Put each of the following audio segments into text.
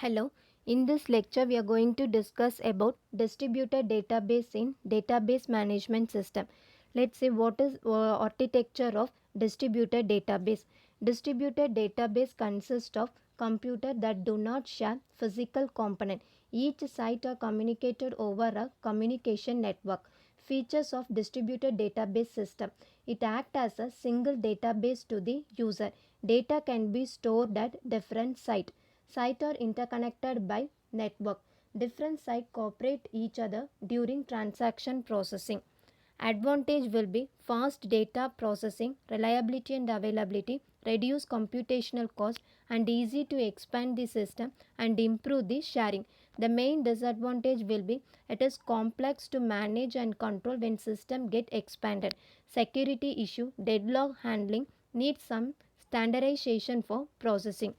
Hello, in this lecture we are going to discuss about distributed database in database management system. Let's see what is architecture of distributed database. Distributed database consists of computer that do not share physical component. Each site are communicated over a communication network. Features of distributed database system. It acts as a single database to the user. Data can be stored at different sites. Sites are interconnected by network. Different sites cooperate each other during transaction processing. Advantage will be fast data processing, reliability and availability, reduce computational cost, and easy to expand the system and improve the sharing. The main disadvantage will be it is complex to manage and control when system get expanded. Security issue, deadlock handling needs some standardization for processing.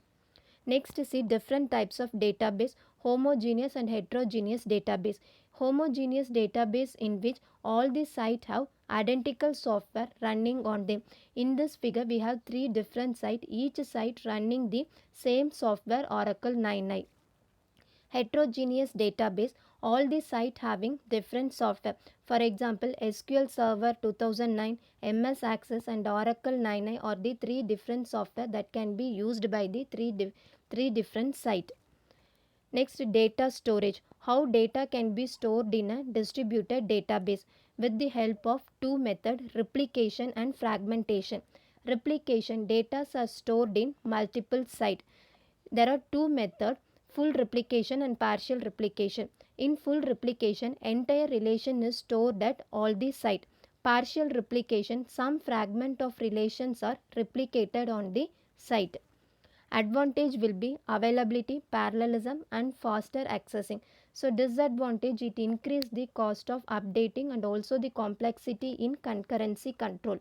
Next, see different types of database, homogeneous and heterogeneous database. Homogeneous database in which all the sites have identical software running on them. In this figure, we have three different sites, each site running the same software Oracle 99. Heterogeneous database, all the site having different software. For example, SQL Server 2009, MS Access and Oracle 99 are the three different software that can be used by the three different sites. Next, data storage. How data can be stored in a distributed database with the help of two methods, replication and fragmentation. Replication, data are stored in multiple sites. There are two methods, full replication and partial replication. In full replication, entire relation is stored at all the sites. Partial replication, some fragment of relations are replicated on the site. Advantage will be availability, parallelism and faster accessing. So disadvantage, it increase the cost of updating and also the complexity in concurrency control.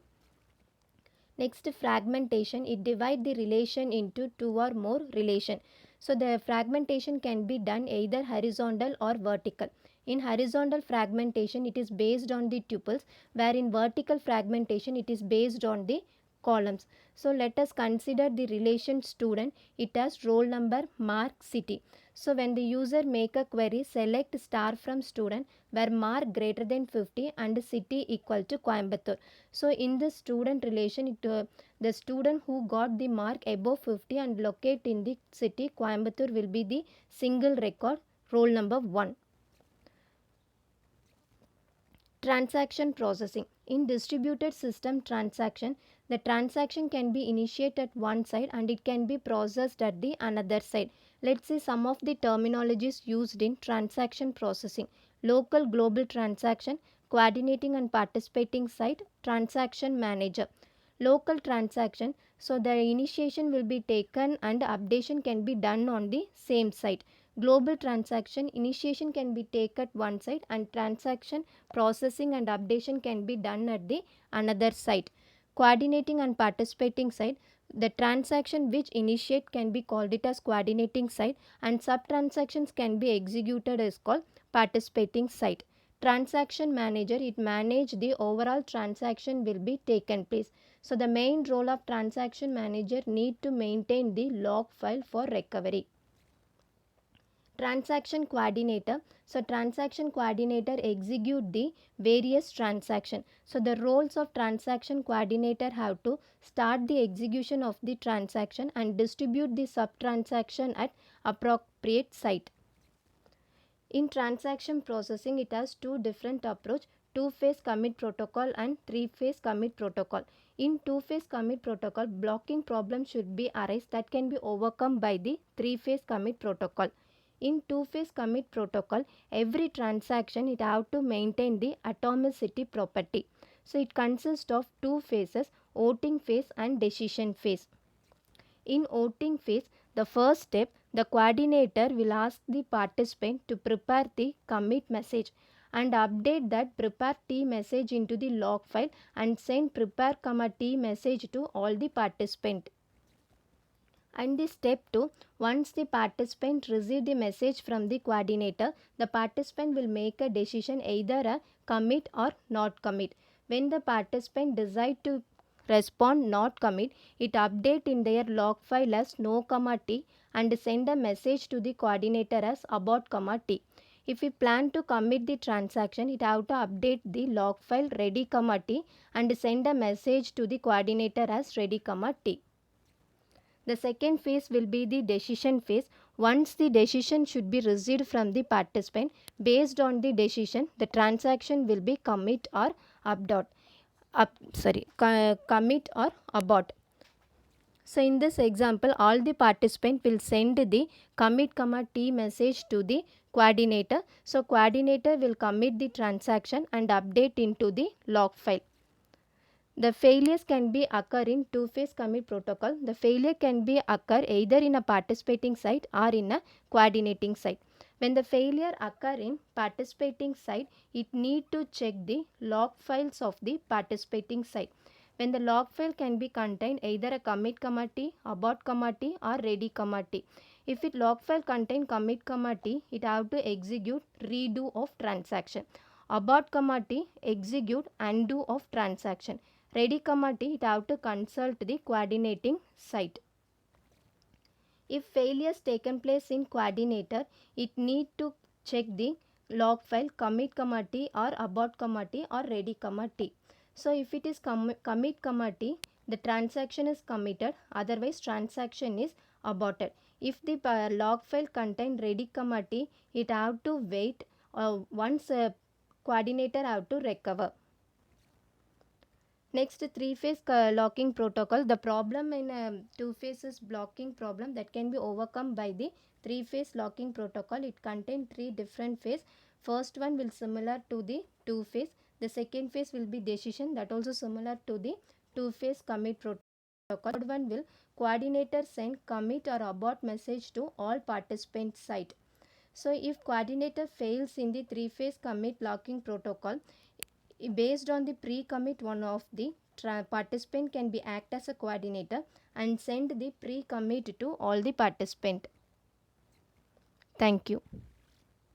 Next, fragmentation, it divide the relation into two or more relation. So the fragmentation can be done either horizontal or vertical. In horizontal fragmentation, it is based on the tuples, where in vertical fragmentation, it is based on the columns. So let us consider the relation student. It has roll number, mark, city. So when the user make a query, select star from student where mark greater than 50 and city equal to Coimbatore. So in this student relation, the student who got the mark above 50 and locate in the city Coimbatore will be the single record, roll number 1. Transaction processing. In distributed system transaction, the transaction can be initiated at one side and it can be processed at the another side. Let's see some of the terminologies used in transaction processing. Local global transaction, coordinating and participating site, transaction manager. Local transaction, so the initiation will be taken and updation can be done on the same site. Global transaction, initiation can be taken at one site and transaction processing and updation can be done at the another site. Coordinating and participating site, the transaction which initiate can be called it as coordinating site and sub transactions can be executed as called participating site. Transaction manager, it manage the overall transaction will be taken place. So the main role of transaction manager need to maintain the log file for recovery. Transaction coordinator, so transaction coordinator execute the various transaction. So the roles of transaction coordinator have to start the execution of the transaction and distribute the sub transaction at appropriate site. In transaction processing, it has two different approach, two-phase commit protocol and three-phase commit protocol. In two-phase commit protocol, blocking problem should be arise that can be overcome by the three-phase commit protocol. In two-phase commit protocol, every transaction it have to maintain the atomicity property. So it consists of two phases, voting phase and decision phase. In voting phase, the first step, the coordinator will ask the participant to prepare the commit message and update that prepare T message into the log file and send prepare T message to all the participant. And the step 2, once the participant receive the message from the coordinator, the participant will make a decision either a commit or not commit. When the participant decide to respond not commit, it update in their log file as no comma T and send a message to the coordinator as abort comma t. If we plan to commit the transaction, it have to update the log file ready comma t and send a message to the coordinator as ready comma t. The second phase will be the decision phase. Once the decision should be received from the participant, based on the decision, the transaction will be commit or commit or abort. So in this example, all the participant will send the commit comma t message to the coordinator. So coordinator will commit the transaction and update into the log file. The failures can be occur in two-phase commit protocol. The failure can be occur either in a participating site or in a coordinating site. When the failure occur in participating site, it need to check the log files of the participating site. When the log file can be contained either a commit comma t, abort comma t or ready comma t. If it log file contain commit comma t, it have to execute redo of transaction. Abort comma t, execute undo of transaction. Ready comma t, it have to consult the coordinating site. If failures taken place in coordinator, it need to check the log file commit comma t or abort comma t or ready comma t. So if it is commit comma t, the transaction is committed, otherwise transaction is aborted. If the log file contain ready comma t, it have to wait once coordinator have to recover. Next, three-phase locking protocol. The problem in two-phases blocking problem that can be overcome by the three-phase locking protocol. It contains three different phases. First one will similar to the two-phase. The second phase will be decision, that also similar to the two-phase commit protocol. Third one will coordinator send commit or abort message to all participant site. So if coordinator fails in the three-phase commit locking protocol, based on the pre-commit, one of the participant can be act as a coordinator and send the pre-commit to all the participant. Thank you.